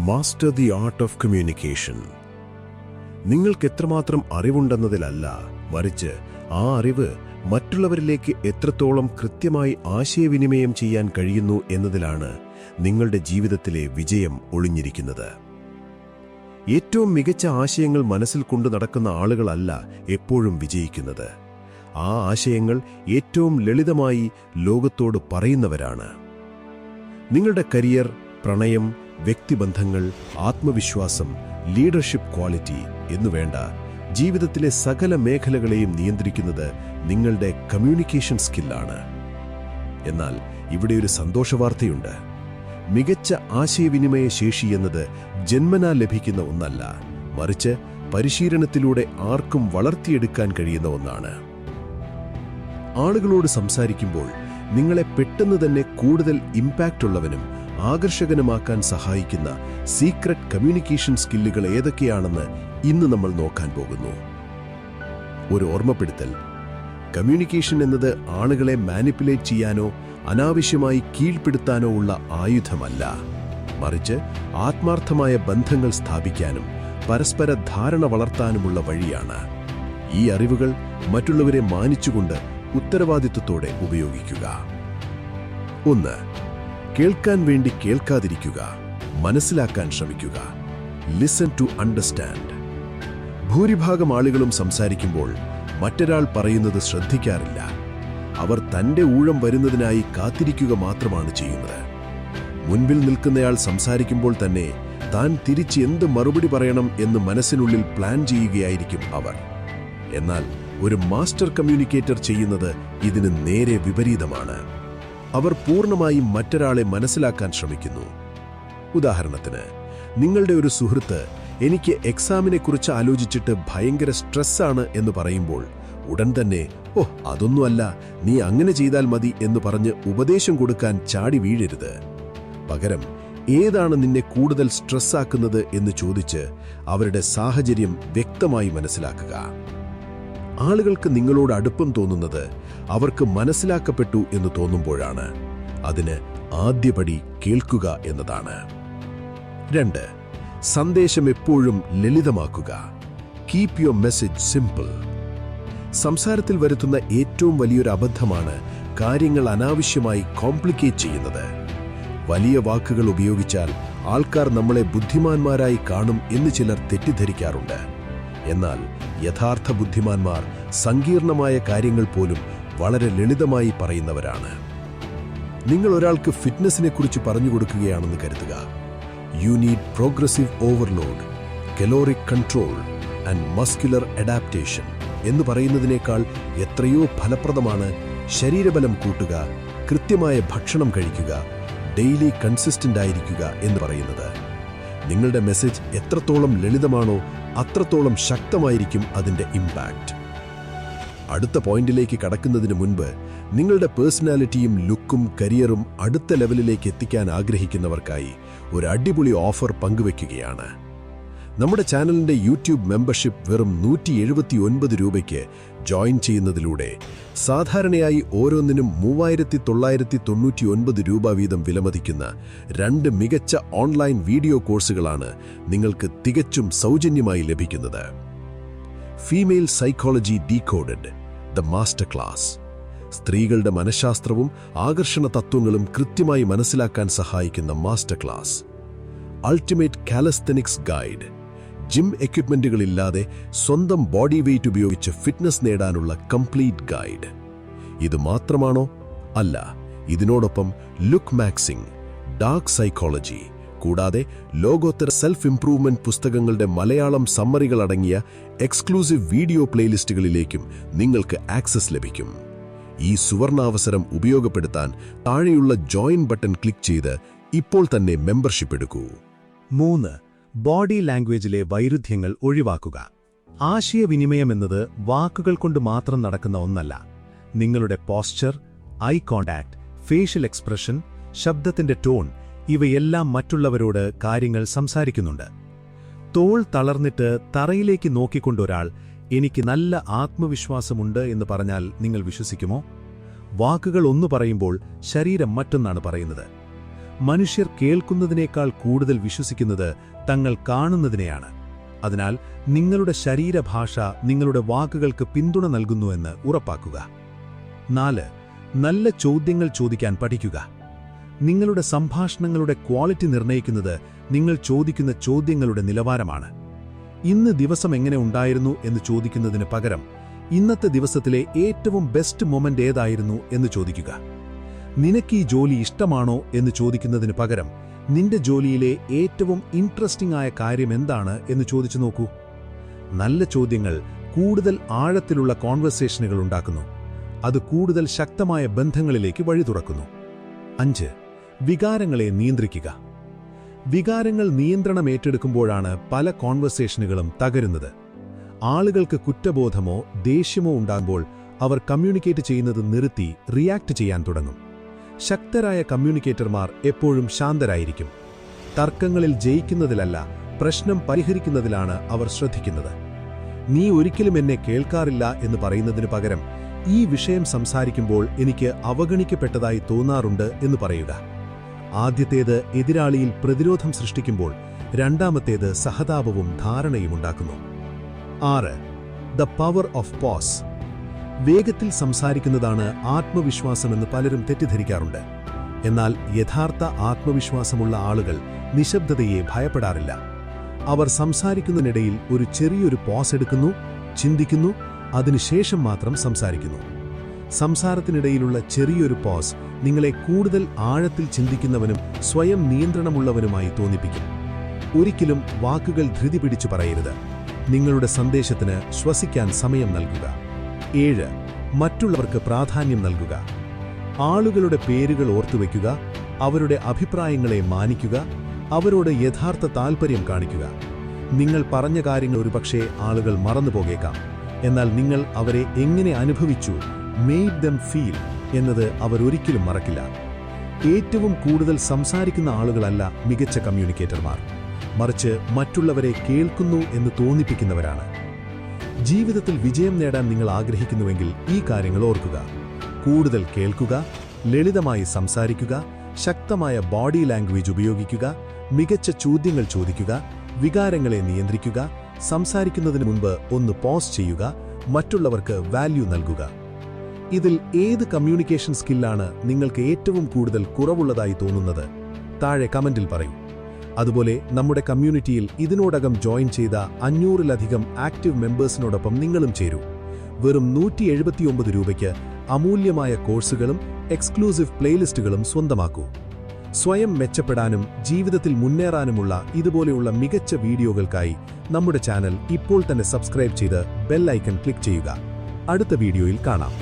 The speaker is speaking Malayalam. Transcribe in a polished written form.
Master the art of communication. നിങ്ങൾക്ക് എത്രമാത്രം അറിവുണ്ടെന്നതിലല്ല, മറിച്ച് ആ അറിവ് മറ്റുള്ളവരിലേക്ക് എത്രത്തോളം കൃത്യമായി ആശയവിനിമയം ചെയ്യാൻ കഴിയുന്നു എന്നതിലാണ് നിങ്ങളുടെ ജീവിതത്തിലെ വിജയം ഒളിഞ്ഞിരിക്കുന്നത്. ഏറ്റവും മികച്ച ആശയങ്ങൾ മനസ്സിൽ കൊണ്ടു നടക്കുന്ന ആളുകളല്ല എപ്പോഴും വിജയിക്കുന്നത്. ആ ആശയങ്ങൾ ഏറ്റവും ലളിതമായി ലോകത്തോട് പറയുന്നവരാണ്. നിങ്ങളുടെ കരിയർ, പ്രണയം, വ്യക്തിബന്ധങ്ങൾ, ആത്മവിശ്വാസം, ലീഡർഷിപ്പ് ക്വാളിറ്റി എന്നുവേണ്ട ജീവിതത്തിലെ സകല മേഖലകളെയും നിയന്ത്രിക്കുന്നത് നിങ്ങളുടെ കമ്മ്യൂണിക്കേഷൻ സ്കില്ലാണ്. എന്നാൽ ഇവിടെ ഒരു സന്തോഷവാർത്തയുണ്ട്. മികച്ച ആശയവിനിമയ ശേഷി എന്നത് ജന്മനാ ലഭിക്കുന്ന ഒന്നല്ല, മറിച്ച് പരിശീലനത്തിലൂടെ ആർക്കും വളർത്തിയെടുക്കാൻ കഴിയുന്ന ഒന്നാണ്. ആളുകളോട് സംസാരിക്കുമ്പോൾ നിങ്ങളെ പെട്ടെന്ന് തന്നെ കൂടുതൽ ഇമ്പാക്റ്റ് ഉള്ളവനും ആകർഷകനുമാക്കാൻ സഹായിക്കുന്ന സീക്രട്ട് കമ്മ്യൂണിക്കേഷൻ സ്കില്ലുകൾ ഏതൊക്കെയാണെന്ന് ഇന്ന് നമ്മൾ നോക്കാൻ പോകുന്നു. ഒരു ഓർമ്മപ്പെടുത്തൽ: കമ്മ്യൂണിക്കേഷൻ എന്നത് ആളുകളെ മാനിപ്പുലേറ്റ് ചെയ്യാനോ അനാവശ്യമായി കീഴ്പ്പെടുത്താനോ ഉള്ള ആയുധമല്ല, മറിച്ച് ആത്മാർത്ഥമായ ബന്ധങ്ങൾ സ്ഥാപിക്കാനും പരസ്പര ധാരണ വളർത്താനുമുള്ള വഴിയാണ്. ഈ അറിവുകൾ മറ്റുള്ളവരെ മാനിച്ചുകൊണ്ട് ഉത്തരവാദിത്വത്തോടെ ഉപയോഗിക്കുക. 1. കേൾക്കാൻ വേണ്ടി കേൾക്കാതിരിക്കുക, മനസ്സിലാക്കാൻ ശ്രമിക്കുക. Listen to understand. ഭൂരിഭാഗം ആളുകളും സംസാരിക്കുമ്പോൾ മറ്റൊരാൾ പറയുന്നത് ശ്രദ്ധിക്കാറില്ല. അവർ തന്റെ ഊഴം വരുന്നതിനായി കാത്തിരിക്കുക മാത്രമാണ് ചെയ്യുന്നത്. മുൻപിൽ നിൽക്കുന്നയാൾ സംസാരിക്കുമ്പോൾ തന്നെ താൻ തിരിച്ച് എന്ത് മറുപടി പറയണം എന്ന് മനസ്സിനുള്ളിൽ പ്ലാൻ ചെയ്യുകയായിരിക്കും അവർ. എന്നാൽ ഒരു മാസ്റ്റർ കമ്മ്യൂണിക്കേറ്റർ ചെയ്യുന്നത് ഇതിന് നേരെ വിപരീതമാണ്. അവർ പൂർണ്ണമായും മറ്റൊരാളെ മനസ്സിലാക്കാൻ ശ്രമിക്കുന്നു. ഉദാഹരണത്തിന്, നിങ്ങളുടെ ഒരു സുഹൃത്ത് എനിക്ക് എക്സാമിനെക്കുറിച്ച് ആലോചിച്ചിട്ട് ഭയങ്കര സ്ട്രെസ്സാണ് എന്ന് പറയുമ്പോൾ ഉടൻ തന്നെ അതൊന്നുമല്ല, നീ അങ്ങനെ ചെയ്താൽ മതി എന്ന് പറഞ്ഞ് ഉപദേശം കൊടുക്കാൻ ചാടി വീഴരുത്. പകരം ഏതാണ് നിന്നെ കൂടുതൽ സ്ട്രെസ്സാക്കുന്നത് എന്ന് ചോദിച്ച് അവരുടെ സാഹചര്യം വ്യക്തമായി മനസ്സിലാക്കുക. ആളുകൾക്ക് നിങ്ങളോട് അടുപ്പം തോന്നുന്നത് അവർക്ക് മനസ്സിലാക്കപ്പെട്ടു എന്ന് തോന്നുമ്പോഴാണ്. അതിന് ആദ്യപടി കേൾക്കുക എന്നതാണ്. 2. സന്ദേശം എപ്പോഴും ലളിതമാക്കുക. Keep your message simple. സംസാരത്തിൽ വരുത്തുന്ന ഏറ്റവും വലിയൊരു അബദ്ധമാണ് കാര്യങ്ങൾ അനാവശ്യമായി കോംപ്ലിക്കേറ്റ് ചെയ്യുന്നത്. വലിയ വാക്കുകൾ ഉപയോഗിച്ചാൽ ആൾക്കാർ നമ്മളെ ബുദ്ധിമാന്മാരായി കാണും എന്ന് ചിലർ തെറ്റിദ്ധരിക്കാറുണ്ട്. എന്നാൽ യഥാർത്ഥ ബുദ്ധിമാന്മാർ സങ്കീർണമായ കാര്യങ്ങൾ പോലും വളരെ ലളിതമായി പറയുന്നവരാണ്. നിങ്ങൾ ഒരാൾക്ക് ഫിറ്റ്നസിനെക്കുറിച്ച് പറഞ്ഞു കൊടുക്കുകയാണെന്ന് കരുതുക. You need progressive overload, caloric control and muscular adaptation എന്ന് പറയുന്നതിനേക്കാൾ എത്രയോ ഫലപ്രദമാണ് ശരീരബലം കൂട്ടുക, കൃത്യമായ ഭക്ഷണം കഴിക്കുക, ഡെയിലി കൺസിസ്റ്റന്റ് ആയിരിക്കുക എന്ന് പറയുന്നത്. നിങ്ങളുടെ മെസ്സേജ് എത്രത്തോളം ലളിതമാണോ അത്രത്തോളം ശക്തമായിരിക്കും അതിൻ്റെ ഇമ്പാക്റ്റ്. അടുത്ത പോയിന്റിലേക്ക് കടക്കുന്നതിന് മുൻപ് നിങ്ങളുടെ പേഴ്സണാലിറ്റിയും ലുക്കും കരിയറും അടുത്ത ലെവലിലേക്ക് എത്തിക്കാൻ ആഗ്രഹിക്കുന്നവർക്കായി ഒരു അടിപൊളി ഓഫർ പങ്കുവെക്കുകയാണ്. നമ്മുടെ ചാനലിൻ്റെ യൂട്യൂബ് മെമ്പർഷിപ്പ് വെറും 179 രൂപയ്ക്ക് ജോയിൻ ചെയ്യുന്നതിലൂടെ സാധാരണയായി ഓരോന്നിനും 3999 രൂപ വീതം വിലമതിക്കുന്ന 2 മികച്ച ഓൺലൈൻ വീഡിയോ കോഴ്സുകളാണ് നിങ്ങൾക്ക് തികച്ചും സൗജന്യമായി ലഭിക്കുന്നത്. Female psychology decoded, the master class. സ്ത്രീകളുടെ മനഃശാസ്ത്രവും ആകർഷണ തത്വങ്ങളും കൃത്യമായി മനസ്സിലാക്കാൻ സഹായിക്കുന്ന master class. Ultimate calisthenics guide. Gym എക്വിപ്മെന്റുകളില്ലാതെ സ്വന്തം ബോഡി വെയ്റ്റ് ഉപയോഗിച്ച് ഫിറ്റ്നസ് നേടാനുള്ള കംപ്ലീറ്റ് ഗൈഡ്. ഇത് മാത്രമാണോ? അല്ല. ഇതിനോടൊപ്പം ലുക്ക് മാക്സിംഗ്, ഡാർക്ക് സൈക്കോളജി, കൂടാതെ ലോകോത്തര സെൽഫ് ഇംപ്രൂവ്മെന്റ് പുസ്തകങ്ങളുടെ മലയാളം സമ്മറികൾ അടങ്ങിയ എക്സ്ക്ലൂസീവ് വീഡിയോ പ്ലേലിസ്റ്റുകളിലേക്കും നിങ്ങൾക്ക് ആക്സസ് ലഭിക്കും. ഈ സുവർണാവസരം ഉപയോഗപ്പെടുത്താൻ താഴെയുള്ള ജോയിൻ ബട്ടൺ ക്ലിക്ക് ചെയ്ത് ഇപ്പോൾ തന്നെ മെമ്പർഷിപ്പ് എടുക്കൂ. 3. ബോഡി ലാംഗ്വേജിലെ വൈരുദ്ധ്യങ്ങൾ ഒഴിവാക്കുക. ആശയവിനിമയം എന്നത് വാക്കുകൾ കൊണ്ട് മാത്രം നടക്കുന്ന ഒന്നല്ല. നിങ്ങളുടെ posture, eye contact, facial expression, ശബ്ദത്തിന്റെ ടോൺ ഇവയെല്ലാം മറ്റുള്ളവരോട് കാര്യങ്ങൾ സംസാരിക്കുന്നുണ്ട്. തോൾ തളർന്നിട്ട് തറയിലേക്ക് നോക്കിക്കൊണ്ടൊരാൾ എനിക്ക് നല്ല ആത്മവിശ്വാസമുണ്ട് എന്ന് പറഞ്ഞാൽ നിങ്ങൾ വിശ്വസിക്കുമോ? വാക്കുകൾ ഒന്ന് പറയുമ്പോൾ ശരീരം മറ്റൊന്നാണ് പറയുന്നത്. മനുഷ്യർ കേൾക്കുന്നതിനേക്കാൾ കൂടുതൽ വിശ്വസിക്കുന്നത് തങ്ങൾ കാണുന്നതിനെയാണ്. അതിനാൽ നിങ്ങളുടെ ശരീരഭാഷ നിങ്ങളുടെ വാക്കുകൾക്ക് പിന്തുണ നൽകുന്നുവെന്ന് ഉറപ്പാക്കുക. 4. നല്ല ചോദ്യങ്ങൾ ചോദിക്കാൻ പഠിക്കുക. നിങ്ങളുടെ സംഭാഷണങ്ങളുടെ ക്വാളിറ്റി നിർണ്ണയിക്കുന്നത് നിങ്ങൾ ചോദിക്കുന്ന ചോദ്യങ്ങളുടെ നിലവാരമാണ്. ഇന്ന് ദിവസം എങ്ങനെ ഉണ്ടായിരുന്നു എന്ന് ചോദിക്കുന്നതിന് പകരം ഇന്നത്തെ ദിവസത്തിലെ ഏറ്റവും ബെസ്റ്റ് മൊമെന്റ് ഏതായിരുന്നു എന്ന് ചോദിക്കുക. നിനക്ക് ഈ ജോലി ഇഷ്ടമാണോ എന്ന് ചോദിക്കുന്നതിന് പകരം നിന്റെ ജോലിയിലെ ഏറ്റവും ഇൻട്രസ്റ്റിംഗ് ആയ കാര്യം എന്താണ് എന്ന് ചോദിച്ചു നോക്കൂ. നല്ല ചോദ്യങ്ങൾ കൂടുതൽ ആഴത്തിലുള്ള കോൺവെർസേഷനുകൾ ഉണ്ടാക്കുന്നു. അത് കൂടുതൽ ശക്തമായ ബന്ധങ്ങളിലേക്ക് വഴി തുറക്കുന്നു. 5. വികാരങ്ങളെ നിയന്ത്രിക്കുക. വികാരങ്ങൾ നിയന്ത്രണം ഏറ്റെടുക്കുമ്പോഴാണ് പല കോൺവെർസേഷനുകളും തകരുന്നത്. ആളുകൾക്ക് കുറ്റബോധമോ ദേഷ്യമോ ഉണ്ടാകുമ്പോൾ അവർ കമ്മ്യൂണിക്കേറ്റ് ചെയ്യുന്നത് നിർത്തി റിയാക്ട് ചെയ്യാൻ തുടങ്ങും. ശക്തരായ കമ്മ്യൂണിക്കേറ്റർമാർ എപ്പോഴും ശാന്തരായിരിക്കും. തർക്കങ്ങളിൽ ജയിക്കുന്നതിലല്ല, പ്രശ്നം പരിഹരിക്കുന്നതിലാണ് അവർ ശ്രദ്ധിക്കുന്നത്. നീ ഒരിക്കലും എന്നെ കേൾക്കാറില്ല എന്ന് പറയുന്നതിനു പകരം ഈ വിഷയം സംസാരിക്കുമ്പോൾ എനിക്ക് അവഗണിക്കപ്പെട്ടതായി തോന്നാറുണ്ട് എന്ന് പറയുക. ആദ്യത്തേത് എതിരാളിയിൽ പ്രതിരോധം സൃഷ്ടിക്കുമ്പോൾ രണ്ടാമത്തേത് സഹതാപവും ധാരണയും ഉണ്ടാക്കുന്നു. 6. The power of pause. വേഗത്തിൽ സംസാരിക്കുന്നതാണ് ആത്മവിശ്വാസമെന്ന് പലരും തെറ്റിദ്ധരിക്കാറുണ്ട്. എന്നാൽ യഥാർത്ഥ ആത്മവിശ്വാസമുള്ള ആളുകൾ നിശബ്ദതയെ ഭയപ്പെടാറില്ല. അവർ സംസാരിക്കുന്നതിനിടയിൽ ഒരു ചെറിയൊരു പോസ് എടുക്കുന്നു, ചിന്തിക്കുന്നു, അതിനുശേഷം മാത്രം സംസാരിക്കുന്നു. സംസാരത്തിനിടയിലുള്ള ചെറിയൊരു പോസ് നിങ്ങളെ കൂടുതൽ ആഴത്തിൽ ചിന്തിക്കുന്നവനും സ്വയം നിയന്ത്രണമുള്ളവനുമായി തോന്നിപ്പിക്കും. ഒരിക്കലും വാക്കുകൾ ധൃതി പിടിച്ചു പറയരുത്. നിങ്ങളുടെ സന്ദേശത്തിന് ശ്വസിക്കാൻ സമയം നൽകുക. 7. മറ്റുള്ളവർക്ക് പ്രാധാന്യം നൽകുക. ആളുകളുടെ പേരുകൾ ഓർത്തുവെക്കുക, അവരുടെ അഭിപ്രായങ്ങളെ മാനിക്കുക, അവരോട് യഥാർത്ഥ താൽപ്പര്യം കാണിക്കുക. നിങ്ങൾ പറഞ്ഞ കാര്യങ്ങൾ ഒരുപക്ഷേ ആളുകൾ മറന്നുപോകേക്കാം, എന്നാൽ നിങ്ങൾ അവരെ എങ്ങനെ അനുഭവിച്ചു, മെയ്ഡ് ദം ഫീൽ എന്നത് അവരൊരിക്കലും മറക്കില്ല. ഏറ്റവും കൂടുതൽ സംസാരിക്കുന്ന ആളുകളല്ല മികച്ച കമ്മ്യൂണിക്കേറ്റർമാർ, മറിച്ച് മറ്റുള്ളവരെ കേൾക്കുന്നു എന്ന് തോന്നിപ്പിക്കുന്നവരാണ്. ജീവിതത്തിൽ വിജയം നേടാൻ നിങ്ങൾ ആഗ്രഹിക്കുന്നുവെങ്കിൽ ഈ കാര്യങ്ങൾ ഓർക്കുക. കൂടുതൽ കേൾക്കുക, ലളിതമായി സംസാരിക്കുക, ശക്തമായ ബോഡി ലാംഗ്വേജ് ഉപയോഗിക്കുക, മികച്ച ചോദ്യങ്ങൾ ചോദിക്കുക, വികാരങ്ങളെ നിയന്ത്രിക്കുക, സംസാരിക്കുന്നതിന് മുൻപ് ഒന്ന് പോസ് ചെയ്യുക, മറ്റുള്ളവർക്ക് വാല്യൂ നൽകുക. ഇതിൽ ഏത് കമ്മ്യൂണിക്കേഷൻ സ്കില്ലാണ് നിങ്ങൾക്ക് ഏറ്റവും കൂടുതൽ കുറവുള്ളതായി തോന്നുന്നത്? താഴെ കമന്റിൽ പറയൂ. അതുപോലെ നമ്മുടെ കമ്മ്യൂണിറ്റിയിൽ ഇതിനോടകം ജോയിൻ ചെയ്ത 500-ലധികം ആക്റ്റീവ് മെമ്പേഴ്സിനോടൊപ്പം നിങ്ങളും ചേരൂ. വെറും 179 രൂപയ്ക്ക് അമൂല്യമായ കോഴ്സുകളും എക്സ്ക്ലൂസീവ് പ്ലേലിസ്റ്റുകളും സ്വന്തമാക്കൂ. സ്വയം മെച്ചപ്പെടാനും ജീവിതത്തിൽ മുന്നേറാനുമുള്ള ഇതുപോലെയുള്ള മികച്ച വീഡിയോകൾക്കായി നമ്മുടെ ചാനൽ ഇപ്പോൾ തന്നെ സബ്സ്ക്രൈബ് ചെയ്ത് ബെൽ ഐക്കൺ ക്ലിക്ക് ചെയ്യുക. അടുത്ത വീഡിയോയിൽ കാണാം.